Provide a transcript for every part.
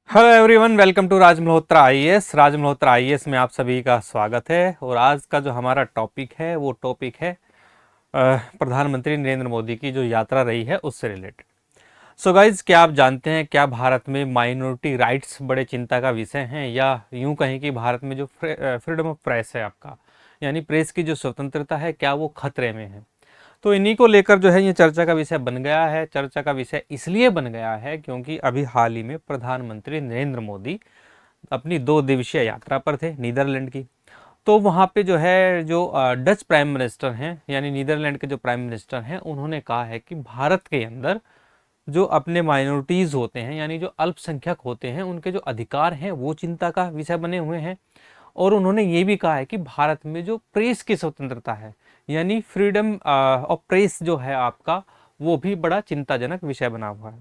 Hello everyone, welcome to Raj Malhotra IAS. Raj Malhotra IAS में आप सभी का स्वागत है। और आज का जो हमारा टॉपिक है वो टॉपिक है प्रधानमंत्री नरेंद्र मोदी की जो यात्रा रही है उससे रिलेटेड। सो गाइज, क्या आप जानते हैं क्या भारत में माइनॉरिटी राइट्स बड़े चिंता का विषय हैं, या यूं कहें कि भारत में जो फ्रीडम ऑफ प्रेस है आपका, यानी प्रेस की जो स्वतंत्रता है, क्या वो खतरे में है। तो इन्हीं को लेकर जो है ये चर्चा का विषय बन गया है। चर्चा का विषय इसलिए बन गया है क्योंकि अभी हाल ही में प्रधानमंत्री नरेंद्र मोदी अपनी 2 दिवसीय यात्रा पर थे नीदरलैंड की। तो वहाँ पे जो है जो डच प्राइम मिनिस्टर हैं, यानी नीदरलैंड के जो प्राइम मिनिस्टर हैं, उन्होंने कहा है कि भारत के अंदर जो अपने माइनॉरिटीज़ होते हैं, यानी जो अल्पसंख्यक होते हैं, उनके जो अधिकार हैं वो चिंता का विषय बने हुए हैं। और उन्होंने ये भी कहा है कि भारत में जो प्रेस की स्वतंत्रता है, यानी फ्रीडम ऑफ प्रेस जो है आपका, वो भी बड़ा चिंताजनक विषय बना हुआ है।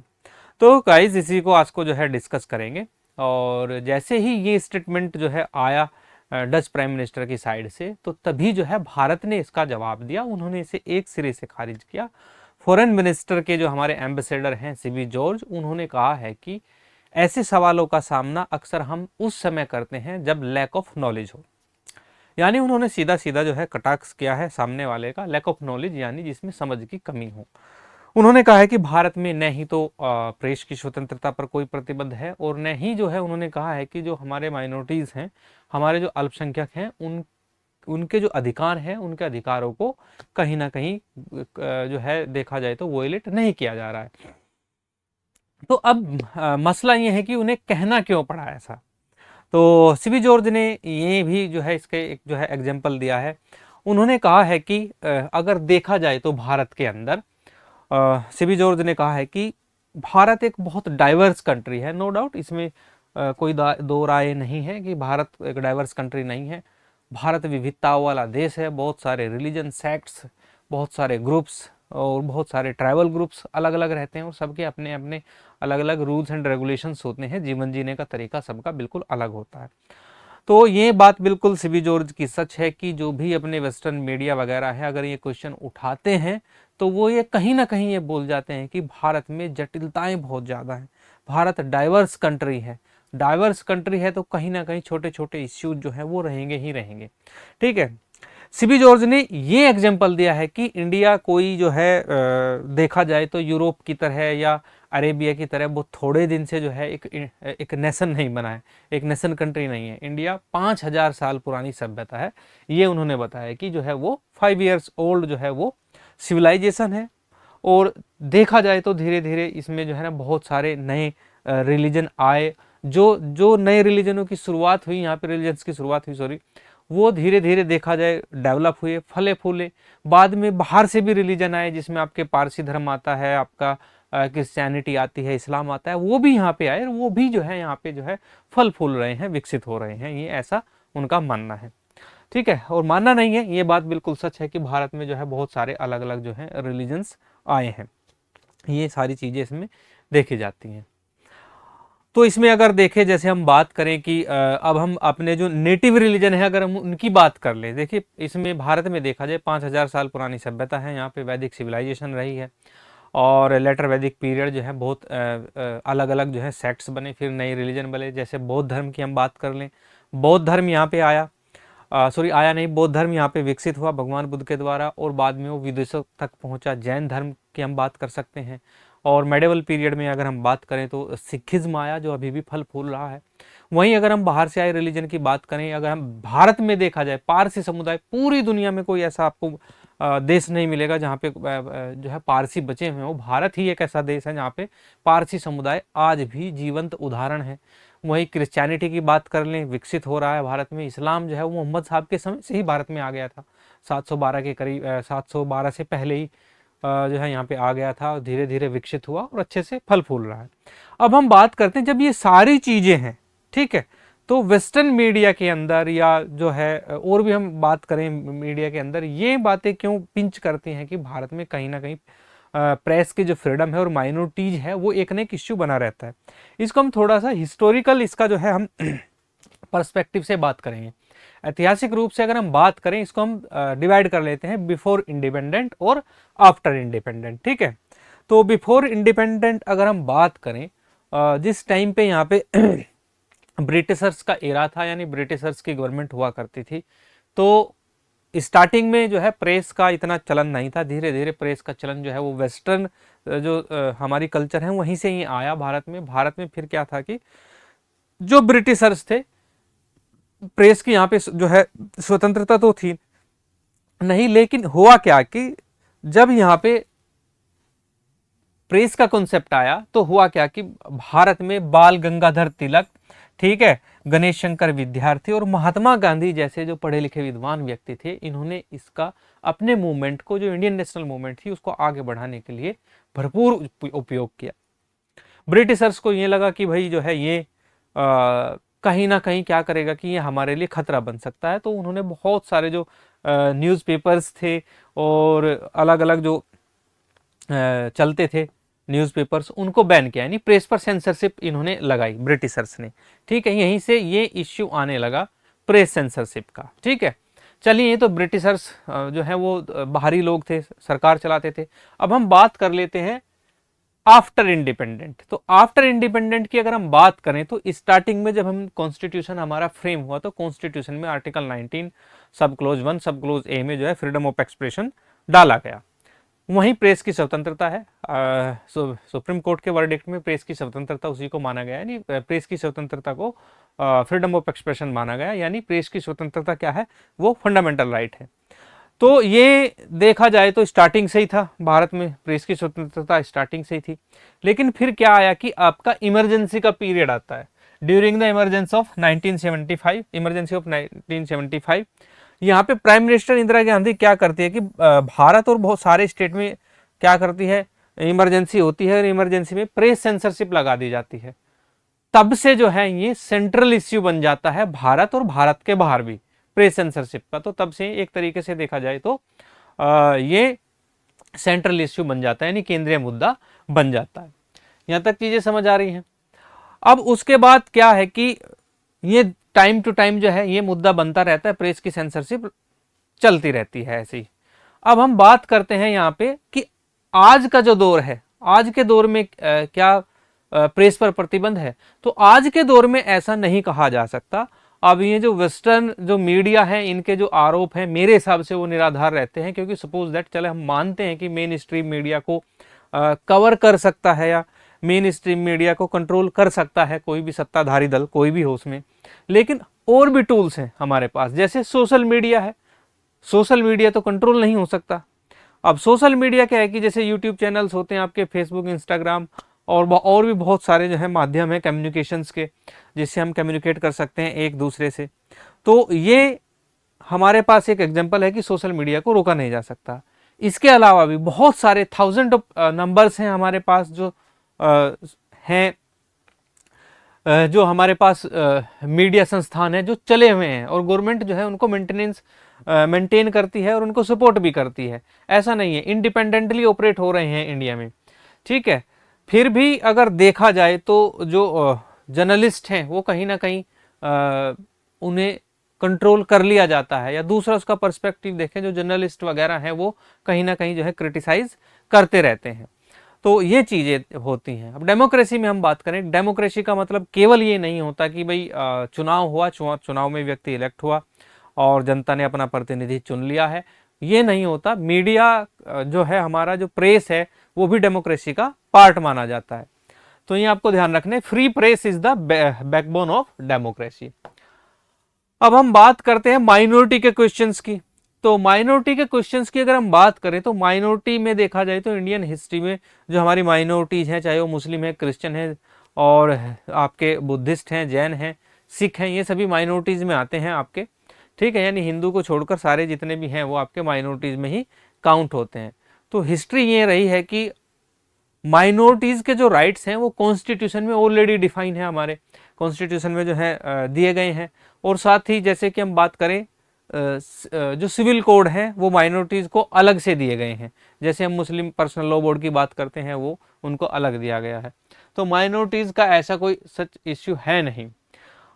तो गाइस, इसी को आज को जो है डिस्कस करेंगे। और जैसे ही ये स्टेटमेंट जो है आया डच प्राइम मिनिस्टर की साइड से, तो तभी जो है भारत ने इसका जवाब दिया। उन्होंने इसे एक सिरे से खारिज किया। फॉरेन मिनिस्टर के जो हमारे एम्बेसडर हैं सीबी जॉर्ज, उन्होंने कहा है कि ऐसे सवालों का सामना अक्सर हम उस समय करते हैं जब लैक ऑफ नॉलेज हो। यानी उन्होंने सीधा सीधा जो है कटाक्ष किया है सामने वाले का, लैक ऑफ नॉलेज, यानी जिसमें समझ की कमी हो। उन्होंने कहा है कि भारत में न ही तो प्रेस की स्वतंत्रता पर कोई प्रतिबंध है, और न ही जो है उन्होंने कहा है कि जो हमारे माइनॉरिटीज़ हैं, हमारे जो अल्पसंख्यक हैं, उनके जो अधिकार हैं, उनके अधिकारों को कहीं ना कहीं जो है देखा जाए तो वोयलेट नहीं किया जा रहा है। तो अब मसला ये है कि उन्हें कहना क्यों पड़ा ऐसा। तो सीबी जॉर्ज ने ये भी जो है इसके एक जो है एग्जाम्पल दिया है। उन्होंने कहा है कि अगर देखा जाए तो भारत के अंदर सीबी जॉर्ज ने कहा है कि भारत एक बहुत डाइवर्स कंट्री है। नो डाउट, इसमें कोई दो राय नहीं है कि भारत एक डाइवर्स कंट्री नहीं है। भारत विविधताओं वाला देश है। बहुत सारे रिलीजन, सेक्ट्स, बहुत सारे ग्रुप्स और बहुत सारे ट्राइबल ग्रुप्स अलग अलग रहते हैं, और सबके अपने अपने अलग अलग रूल्स एंड रेगुलेशंस होते हैं। जीवन जीने का तरीका सबका बिल्कुल अलग होता है। तो ये बात बिल्कुल सीबी जॉर्ज की सच है कि जो भी अपने वेस्टर्न मीडिया वगैरह है, अगर ये क्वेश्चन उठाते हैं तो वो ये कहीं ना कहीं ये बोल जाते हैं कि भारत में जटिलताएं बहुत ज़्यादा हैं। भारत डाइवर्स कंट्री है। डाइवर्स कंट्री है तो कहीं ना कहीं छोटे छोटे इश्यूज जो है वो रहेंगे ही रहेंगे। ठीक है। सीबी जॉर्ज ने ये एग्जाम्पल दिया है कि इंडिया कोई जो है देखा जाए तो यूरोप की तरह या अरेबिया की तरह वो थोड़े दिन से जो है एक नेशन नहीं बना है, एक नेशन कंट्री नहीं है। इंडिया 5000 साल पुरानी सभ्यता है। ये उन्होंने बताया कि जो है वो 5 years ओल्ड जो है वो सिविलाइजेशन है। और देखा जाए तो धीरे धीरे इसमें जो है ना बहुत सारे नए रिलीजन आए। जो जो नए रिलीजनों की शुरुआत हुई, यहाँ पे रिलीजन्स की शुरुआत हुई, सॉरी, वो धीरे धीरे देखा जाए डेवलप हुए, फले फूले। बाद में बाहर से भी रिलीजन आए, जिसमें आपके पारसी धर्म आता है, आपका क्रिश्चियनिटी आती है, इस्लाम आता है, वो भी यहाँ पे आए, और वो भी जो है यहाँ पे जो है फल फूल रहे हैं, विकसित हो रहे हैं। ये ऐसा उनका मानना है। ठीक है। और मानना नहीं है, ये बात बिल्कुल सच है कि भारत में जो है बहुत सारे अलग अलग जो है रिलीजन्स आए हैं। ये सारी चीज़ें इसमें देखी जाती हैं। तो इसमें अगर देखें, जैसे हम बात करें कि अब हम अपने जो नेटिव रिलीजन है अगर हम उनकी बात कर लें, देखिए इसमें भारत में देखा जाए 5000 साल पुरानी सभ्यता है। यहाँ पे वैदिक सिविलाइजेशन रही है, और लेटर वैदिक पीरियड जो है बहुत अलग अलग जो है सेक्ट्स बने, फिर नए रिलीजन बने। जैसे बौद्ध धर्म की हम बात कर लें, बौद्ध धर्म यहाँ पे आया, सॉरी आया नहीं, बौद्ध धर्म यहाँ पे विकसित हुआ भगवान बुद्ध के द्वारा, और बाद में वो विदेशों तक पहुँचा। जैन धर्म की हम बात कर सकते हैं। और मेडिवल पीरियड में अगर हम बात करें तो सिखिज्म आया, जो अभी भी फल फूल रहा है। वहीं अगर हम बाहर से आए रिलीजन की बात करें, अगर हम भारत में देखा जाए, पारसी समुदाय, पूरी दुनिया में कोई ऐसा आपको देश नहीं मिलेगा जहाँ पे जो है पारसी बचे हुए हो। भारत ही एक ऐसा देश है जहाँ पे पारसी समुदाय आज भी जीवंत उदाहरण है। वहीं क्रिश्चियनिटी की बात कर लें, विकसित हो रहा है भारत में। इस्लाम जो है वो मोहम्मद साहब के समय से ही भारत में आ गया था, 712 के करीब, 712 से पहले ही जो है यहाँ पे आ गया था, धीरे धीरे विकसित हुआ और अच्छे से फल फूल रहा है। अब हम बात करते हैं, जब ये सारी चीज़ें हैं, ठीक है, तो वेस्टर्न मीडिया के अंदर या जो है और भी हम बात करें मीडिया के अंदर, ये बातें क्यों पिंच करती हैं कि भारत में कहीं ना कहीं प्रेस की जो फ्रीडम है और माइनॉरिटीज है वो एक ना एक इश्यू बना रहता है। इसको हम थोड़ा सा हिस्टोरिकल इसका जो है हम पर्सपेक्टिव से बात करेंगे। ऐतिहासिक रूप से अगर हम बात करें, इसको हम डिवाइड कर लेते हैं बिफोर इंडिपेंडेंट और आफ्टर इंडिपेंडेंट। ठीक है। तो बिफोर इंडिपेंडेंट अगर हम बात करें जिस टाइम पे यहाँ पे ब्रिटिशर्स का एरा था, यानी ब्रिटिशर्स की गवर्नमेंट हुआ करती थी, तो स्टार्टिंग में जो है प्रेस का इतना चलन नहीं था। धीरे धीरे प्रेस का चलन जो है वो वेस्टर्न जो हमारी कल्चर है वहीं से ही आया भारत में। भारत में फिर क्या था कि जो ब्रिटिशर्स थे, प्रेस की यहाँ पे जो है स्वतंत्रता तो थी नहीं, लेकिन हुआ क्या कि जब यहाँ पे प्रेस का कॉन्सेप्ट आया तो हुआ क्या कि भारत में बाल गंगाधर तिलक, ठीक है, गणेश शंकर विद्यार्थी और महात्मा गांधी जैसे जो पढ़े लिखे विद्वान व्यक्ति थे, इन्होंने इसका अपने मूवमेंट को, जो इंडियन नेशनल मूवमेंट थी, उसको आगे बढ़ाने के लिए भरपूर उपयोग किया। ब्रिटिशर्स को ये लगा कि भाई जो है ये कहीं ना कहीं क्या करेगा कि ये हमारे लिए खतरा बन सकता है, तो उन्होंने बहुत सारे जो न्यूज़पेपर्स थे और अलग अलग जो चलते थे न्यूज़पेपर्स, उनको बैन किया, यानी प्रेस पर सेंसरशिप इन्होंने लगाई ब्रिटिशर्स ने। ठीक है, यहीं से ये इश्यू आने लगा प्रेस सेंसरशिप का। ठीक है, चलिए, ये तो ब्रिटिशर्स जो है वो बाहरी लोग थे, सरकार चलाते थे। अब हम बात कर लेते हैं आफ्टर इंडिपेंडेंट। तो आफ्टर इंडिपेंडेंट की अगर हम बात करें तो स्टार्टिंग में जब हम कॉन्स्टिट्यूशन हमारा फ्रेम हुआ तो कॉन्स्टिट्यूशन में आर्टिकल 19 सब क्लोज 1 सब क्लोज ए में जो है फ्रीडम ऑफ एक्सप्रेशन डाला गया। वहीं प्रेस की स्वतंत्रता है। सुप्रीम कोर्ट के वर्डिक्ट में प्रेस की स्वतंत्रता उसी को माना गया, यानी प्रेस की स्वतंत्रता को फ्रीडम ऑफ एक्सप्रेशन माना गया, यानी प्रेस की स्वतंत्रता क्या है, वो फंडामेंटल राइट है। तो ये देखा जाए तो स्टार्टिंग से ही था, भारत में प्रेस की स्वतंत्रता स्टार्टिंग से ही थी। लेकिन फिर क्या आया कि आपका इमरजेंसी का पीरियड आता है, during the emergency of 1975, emergency of 1975। यहाँ पे प्राइम मिनिस्टर इंदिरा गांधी क्या करती है कि भारत और बहुत सारे स्टेट में क्या करती है, इमरजेंसी होती है और इमरजेंसी में प्रेस सेंसरशिप लगा दी जाती है। तब से जो है ये सेंट्रल इश्यू बन जाता है भारत और भारत के बाहर भी प्रेस सेंसरशिप का। तो तब से एक तरीके से देखा जाए तो ये सेंट्रल इश्यू बन जाता है, यानी केंद्रीय मुद्दा बन जाता है। यहाँ तक चीजें समझ आ रही हैं। अब उसके बाद क्या है कि ये टाइम टू टाइम जो है ये मुद्दा बनता रहता है, प्रेस की सेंसरशिप चलती रहती है ऐसी। अब हम बात करते हैं यहाँ पे कि आज का जो दौर है, आज के दौर में क्या प्रेस पर प्रतिबंध है? तो आज के दौर में ऐसा नहीं कहा जा सकता। अब ये जो वेस्टर्न जो मीडिया है, इनके जो आरोप हैं मेरे हिसाब से वो निराधार रहते हैं, क्योंकि सपोज दैट चले हम मानते हैं कि मेन स्ट्रीम मीडिया को कवर कर सकता है या मेन स्ट्रीम मीडिया को कंट्रोल कर सकता है कोई भी सत्ताधारी दल, कोई भी हो उसमें, लेकिन और भी टूल्स हैं हमारे पास, जैसे सोशल मीडिया है। सोशल मीडिया तो कंट्रोल नहीं हो सकता। अब सोशल मीडिया क्या है कि जैसे यूट्यूब चैनल्स होते हैं आपके, फेसबुक, इंस्टाग्राम और भी बहुत सारे जो है माध्यम है कम्युनिकेशंस के, जिससे हम कम्युनिकेट कर सकते हैं एक दूसरे से। तो ये हमारे पास एक एग्जांपल है कि सोशल मीडिया को रोका नहीं जा सकता। इसके अलावा भी बहुत सारे थाउजेंड ऑफ नंबर्स हैं हमारे पास जो हैं, जो हमारे पास मीडिया संस्थान है जो चले हुए हैं, और गवर्नमेंट जो है उनको मेंटेन करती है और उनको सपोर्ट भी करती है। ऐसा नहीं है, इंडिपेंडेंटली ऑपरेट हो रहे हैं इंडिया में। ठीक है, फिर भी अगर देखा जाए तो जो जर्नलिस्ट हैं वो कहीं ना कहीं उन्हें कंट्रोल कर लिया जाता है, या दूसरा उसका पर्सपेक्टिव देखें, जो जर्नलिस्ट वगैरह हैं वो कहीं ना कहीं जो है क्रिटिसाइज करते रहते हैं। तो ये चीज़ें होती हैं। अब डेमोक्रेसी में हम बात करें, डेमोक्रेसी का मतलब केवल ये नहीं होता कि भाई चुनाव हुआ, चुनाव में व्यक्ति इलेक्ट हुआ और जनता ने अपना प्रतिनिधि चुन लिया है, ये नहीं होता। मीडिया जो है, हमारा जो प्रेस है, वो भी डेमोक्रेसी का पार्ट माना जाता है। तो ये आपको ध्यान रखना, free press is the backbone of democracy. अब हम बात करते हैं माइनॉरिटी के क्वेश्चंस की। तो माइनॉरिटी के क्वेश्चंस की अगर हम बात करें तो माइनॉरिटी में देखा जाए तो इंडियन हिस्ट्री में जो हमारी माइनॉरिटीज हैं, चाहे वो मुस्लिम है, क्रिश्चियन है, और आपके बुद्धिस्ट हैं, जैन हैं, सिख हैं, ये सभी माइनॉरिटीज में आते हैं आपके। ठीक है, यानी हिंदू को छोड़कर सारे जितने भी हैं वो आपके माइनॉरिटीज में ही काउंट होते हैं। तो हिस्ट्री ये रही है कि माइनॉरिटीज के जो राइट्स हैं वो कॉन्स्टिट्यूशन में ऑलरेडी डिफाइन है, हमारे कॉन्स्टिट्यूशन में जो है दिए गए हैं। और साथ ही जैसे कि हम बात करें जो सिविल कोड हैं वो माइनॉरिटीज को अलग से दिए गए हैं, जैसे हम मुस्लिम पर्सनल लॉ बोर्ड की बात करते हैं वो उनको अलग दिया गया है। तो माइनॉरिटीज का ऐसा कोई सच इश्यू है नहीं।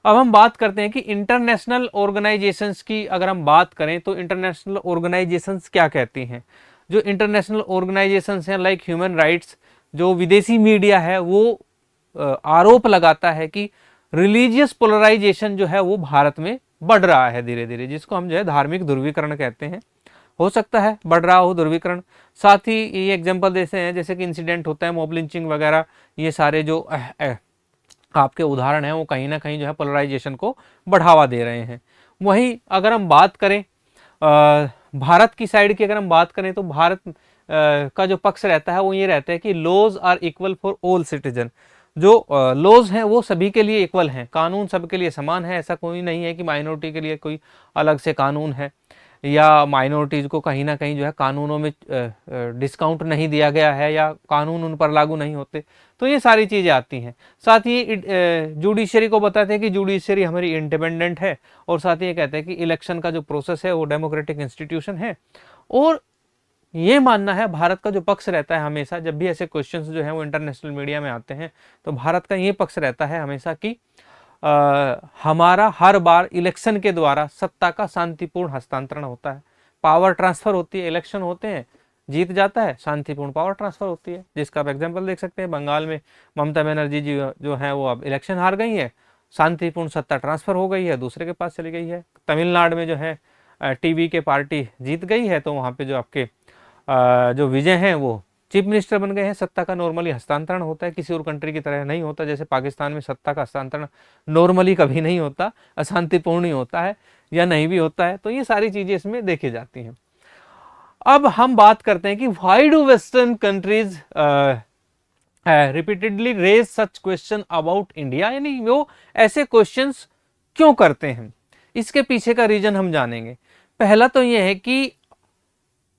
अब हम बात करते हैं कि इंटरनेशनल ऑर्गेनाइजेशंस की अगर हम बात करें तो इंटरनेशनल ऑर्गेनाइजेशंस क्या कहती हैं। जो इंटरनेशनल ऑर्गेनाइजेशंस हैं लाइक ह्यूमन राइट्स, जो विदेशी मीडिया है वो आरोप लगाता है कि रिलीजियस पोलराइजेशन जो है वो भारत में बढ़ रहा है धीरे धीरे, जिसको हम जो है धार्मिक ध्रुवीकरण कहते हैं। हो सकता है बढ़ रहा हो ध्रुवीकरण। साथ ही ये एग्जांपल देते हैं जैसे कि इंसिडेंट होता है मॉब लिंचिंग वगैरह, ये सारे जो आपके उदाहरण हैं वो कहीं ना कहीं जो है पोलराइजेशन को बढ़ावा दे रहे हैं। वहीं अगर हम बात करें भारत की साइड की, अगर हम बात करें तो भारत का जो पक्ष रहता है वो ये रहता है कि laws are equal for all citizen. जो लॉज हैं वो सभी के लिए इक्वल हैं, कानून सबके लिए समान है। ऐसा कोई नहीं है कि माइनॉरिटी के लिए कोई अलग से कानून है या माइनॉरिटीज़ को कहीं ना कहीं जो है कानूनों में डिस्काउंट नहीं दिया गया है या कानून उन पर लागू नहीं होते। तो ये सारी चीज़ें आती हैं। साथ ही जुडिशरी को बताते हैं कि जुडिशरी हमारी इंडिपेंडेंट है, और साथ ही ये कहते हैं कि इलेक्शन का जो प्रोसेस है वो डेमोक्रेटिक इंस्टीट्यूशन है। और ये मानना है, भारत का जो पक्ष रहता है हमेशा जब भी ऐसे क्वेश्चंस जो हैं वो इंटरनेशनल मीडिया में आते हैं, तो भारत का ये पक्ष रहता है हमेशा कि हमारा हर बार इलेक्शन के द्वारा सत्ता का शांतिपूर्ण हस्तांतरण होता है, पावर ट्रांसफर होती है। इलेक्शन होते हैं, जीत जाता है, शांतिपूर्ण पावर ट्रांसफर होती है, जिसका आप एग्जाम्पल देख सकते हैं। बंगाल में ममता बनर्जी जी जो है वो अब इलेक्शन हार गई है, शांतिपूर्ण सत्ता ट्रांसफर हो गई है, दूसरे के पास चली गई है। तमिलनाडु में जो है टीवी के पार्टी जीत गई है, तो वहाँ पे जो आपके जो विजय हैं वो चीफ मिनिस्टर बन गए हैं। सत्ता का नॉर्मली हस्तांतरण होता है, किसी और कंट्री की तरह नहीं होता। जैसे पाकिस्तान में सत्ता का हस्तांतरण नॉर्मली कभी नहीं होता, अशांतिपूर्ण ही होता है या नहीं भी होता है। तो ये सारी चीजें इसमें देखी जाती हैं। अब हम बात करते हैं कि why do western countries repeatedly raise such question about India, यानी वो ऐसे क्वेश्चंस क्यों करते हैं, इसके पीछे का रीजन हम जानेंगे। पहला तो ये है कि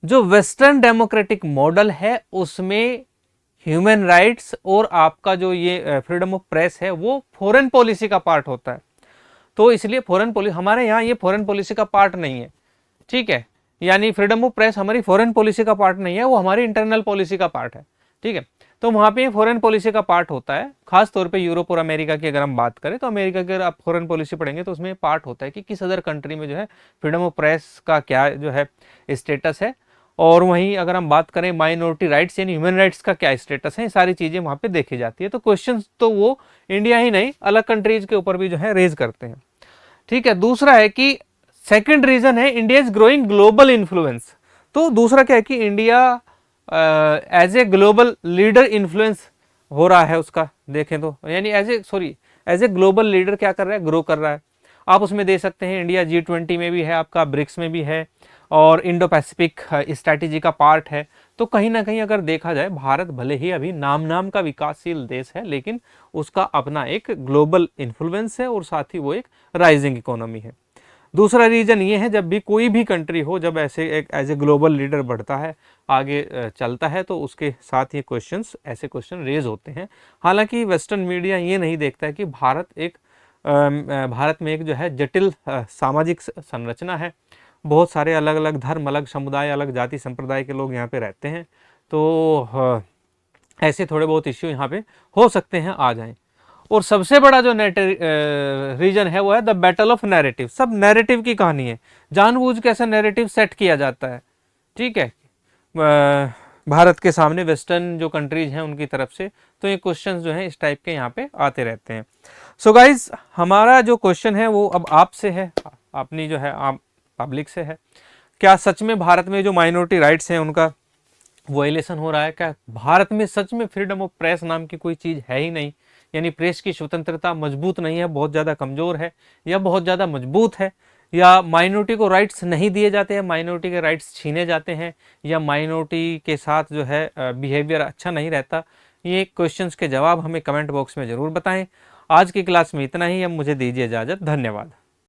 जो वेस्टर्न डेमोक्रेटिक मॉडल है उसमें ह्यूमन राइट्स और आपका जो ये फ्रीडम ऑफ प्रेस है वो फॉरेन पॉलिसी का पार्ट होता है। तो इसलिए फॉरेन पॉलिसी हमारे यहाँ ये फॉरेन पॉलिसी का पार्ट नहीं है, ठीक है। यानी फ्रीडम ऑफ प्रेस हमारी फॉरेन पॉलिसी का पार्ट नहीं है, वो हमारी इंटरनल पॉलिसी का पार्ट है, ठीक है। तो वहाँ पे फॉरेन पॉलिसी का पार्ट होता है। खास तौर पे यूरोप और अमेरिका की अगर हम बात करें तो अमेरिका की अगर आप फॉरेन पॉलिसी पढ़ेंगे तो उसमें पार्ट होता है कि किस अदर कंट्री में जो है फ्रीडम ऑफ प्रेस का क्या जो है स्टेटस है, और वहीं अगर हम बात करें माइनॉरिटी राइट्स यानी ह्यूमन राइट्स का क्या स्टेटस है, सारी चीजें वहां पे देखी जाती है। तो क्वेश्चंस तो वो इंडिया ही नहीं अलग कंट्रीज के ऊपर भी जो है रेज करते हैं, ठीक है। दूसरा है कि सेकंड रीजन है India is growing global influence. तो दूसरा क्या है कि India as a global leader influence हो रहा है उसका, देखें तो यानी एज ए ग्लोबल लीडर क्या कर रहा है, ग्रो कर रहा है। आप उसमें दे सकते हैं इंडिया G20 में भी है, आपका ब्रिक्स में भी है, और इंडो पैसिफिक स्ट्रैटेजी का पार्ट है। तो कहीं ना कहीं अगर देखा जाए भारत भले ही अभी नाम का विकासशील देश है, लेकिन उसका अपना एक ग्लोबल इन्फ्लुएंस है और साथ ही वो एक राइजिंग इकोनॉमी है। दूसरा रीजन ये है जब भी कोई भी कंट्री हो, जब ऐसे एक एज ए ग्लोबल लीडर बढ़ता है, आगे चलता है, तो उसके साथ ये क्वेश्चंस ऐसे क्वेश्चन रेज होते हैं। हालांकि वेस्टर्न मीडिया ये नहीं देखता है कि भारत में एक जो है जटिल सामाजिक संरचना है, बहुत सारे अलग अलग धर्म, अलग समुदाय, अलग जाति संप्रदाय के लोग यहाँ पे रहते हैं। तो ऐसे थोड़े बहुत इश्यू यहाँ पे हो सकते हैं आ जाएं। और सबसे बड़ा जो रीजन है वो है द बैटल ऑफ नैरेटिव। सब नैरेटिव की कहानी है, जानबूझ के ऐसा नैरेटिव सेट किया जाता है, ठीक है, भारत के सामने वेस्टर्न जो कंट्रीज हैं उनकी तरफ से। तो ये क्वेश्चंस जो हैं इस टाइप के यहाँ पे आते रहते हैं। सो गाइज, हमारा जो क्वेश्चन है वो अब आपसे है, अपनी जो है आप पब्लिक से है। क्या सच में भारत में जो माइनॉरिटी राइट्स हैं उनका वायलेशन हो रहा है? क्या भारत में सच में फ्रीडम ऑफ प्रेस नाम की कोई चीज़ है ही नहीं, यानी प्रेस की स्वतंत्रता मजबूत नहीं है, बहुत ज़्यादा कमज़ोर है, या बहुत ज़्यादा मजबूत है, या माइनॉरिटी को राइट्स नहीं दिए जाते हैं, माइनॉरिटी के राइट्स छीने जाते हैं, या माइनॉरिटी के साथ जो है बिहेवियर अच्छा नहीं रहता? ये क्वेश्चंस के जवाब हमें कमेंट बॉक्स में ज़रूर बताएं। आज की क्लास में इतना ही, अब मुझे दीजिए इजाज़त। धन्यवाद।